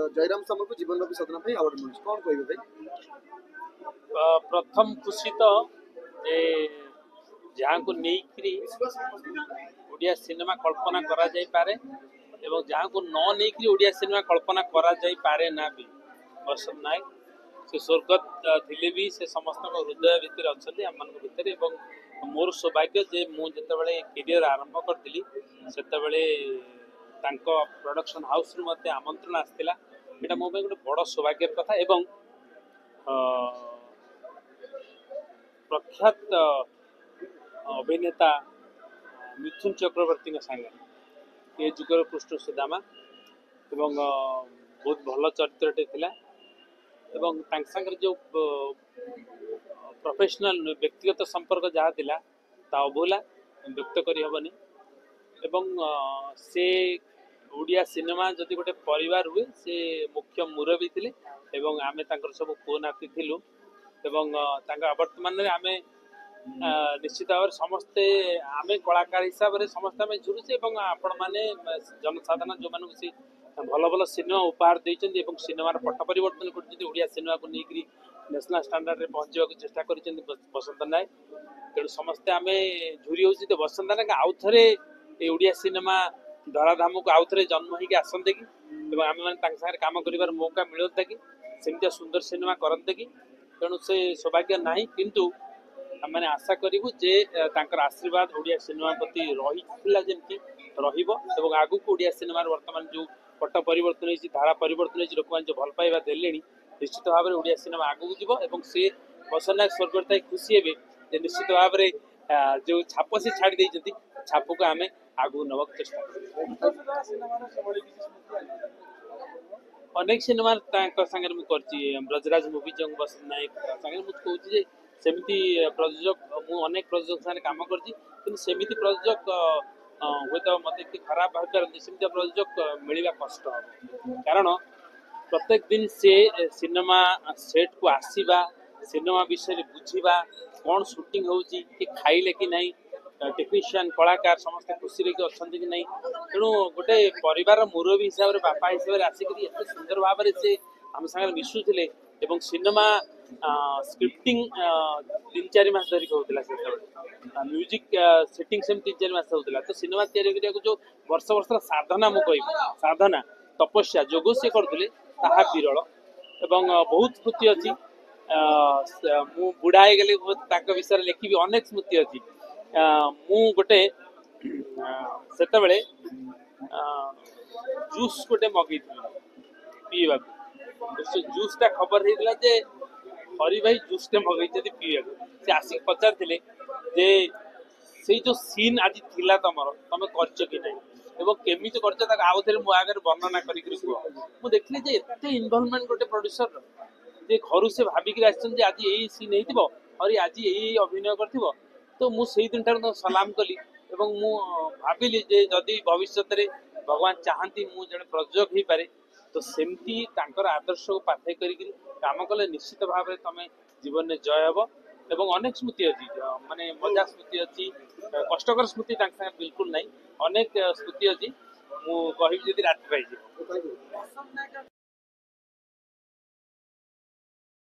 जयराम सामल को जीवन रवि साधना पे अवार्ड मिलुଛି कौन कहबे भाई? प्रथम खुशी तो जे जहाँ को नहीं ओडिया सिनेमा कल्पना करा जाई पारे एवं जहाँ को न नहीं ओडिया सिनेमा कल्पना करा जाई पारे ना भी बसंत नायक से स्वर्गत थिले भी से समस्त हृदय भितर अच्छा आम भितर मोर सौभाग्य जे मुझे कैरियर आरंभ करी से प्रोडक्शन हाउस रु मते आमंत्रण आसला यहाँ मो गोटे बड़ सौभाग्य कथा एवं प्रख्यात अभिनेता मिथुन चक्रवर्ती सागे ये जुगर पृष्ठ सुदामा एवं बहुत भल चरित्रटे थिला एवं सांगे जो प्रोफेशनल व्यक्तिगत संपर्क जहाँ थिला ता अभूला व्यक्त करी हबनी एवं से ओडिया सिनेमा जदि गोटे परिवार हुए से मुख्य मुरबी थिले एवं आमे तांकर सब पुओ नाती थिलु एवं वर्तमान में आमे निश्चित भाव समस्ते आमे कलाकार हिसाब से समस्त आमे झुरुचे एवं आपण माने जनसाधारण जो मानक से भल भल सिनेमा उपहार देइचंदी एवं सिनेमार पट परिवर्तन करचंदी ओडिया सिनेमा को नेकरी नेशनल स्टैंडर्ड रे पहुंचवा को चेष्टा करचंदी बसंत नायक तेणु समस्ते आमे झुरी होची तो बसंत नायक आउ थरे ए ओडिया सिनेमा धराधाम को आउ थरे जन्म होइके आसंते कि एवं आमे माने तांक सारे काम करिवार मौका मिलता कि सेमितिया सुंदर सिनेमा करते कि तेणु से सौभाग्य नाही किंतु मैंने आशा करूँ जे तांकर आशीर्वाद ओडिया सिनेमा प्रति रही जमती रही आगु को ओडिया सिनेमा वर्तमान जो पट परिवर्तन होती धारा परिवर्तन होती लोक जो भल पाइबा देले निश्चित भाव में ओडिया सिनेमा आगू जीव से बसंत नायक स्वर्गत खुशी हे निश्चित भाव में जो छाप से छाड़ी छाप को आम आगू नवाक चेष्टा अनेक सिनेमा सागर मुझे ब्रजराज मूवी जो बसंत नायक सागर मुझे कहूँ सेमिति प्रयोजक मु अनेक प्रयोजक साथ काम करमिति प्रयोजक हुए तो मत खराब भाई सेमती प्रयोजक मिलवा कष्ट हम कारण प्रत्येक दिन से सिनेमा सेट को आसवा सिनेमा विषय बुझा कौन शूटिंग होची कि खाइले कि नहीं टेक्नीशियन कलाकार समस्त खुशी रे अच्छा कि नहीं तेणु गोटे परिवार मुरबी हिसाब से बापा हिसाब से आसिक एत सुंदर भाव में से आम सागर मिशुले एवं सिनेमा स्क्रिप्टिंग 3-4 मास धरिक होता से म्यूजिक सेटिंग सेम 3-4 मास होता तो सिनेमा तैयारी जो वर्ष वर्ष साधना मुझे कह साधना तपस्या जोग से करते विरल एवं बहुत स्मृति अच्छी मु बुढ़ा हो गले विषय लिखी अनेक स्मृति अच्छी मु गोटे से जूस गोटे मगई पीवा से जूसटा खबर होता जे हरि भाई जूसटे मगई पीवा से आसिक पचारे जे से जो सीन आज थिला तुम कर कि नहीं एवं केमी कर आउ थे मो आगे वर्णना कर देखली जे एत इनवल्वमेंट गोटे प्रोड्यूसर जे घर से भाविक आज यही सीन हो और आज यही अभिनय कर तो मुझे दिन ठार सलाम कली एवं मु भाविली जे जदि भविष्य में भगवान चाहती मुझे प्रयोजक हो पारे तो सेमती आदर्श को पाथे कर काम कले निश्चित भाव में तुम जीवन में जय हम एवं अनेक स्मृति अच्छी माने मजा स्मृति अच्छी कष्टकर स्मृति बिल्कुल नहीं अनेक स्मृति अच्छी मुझे रात पाई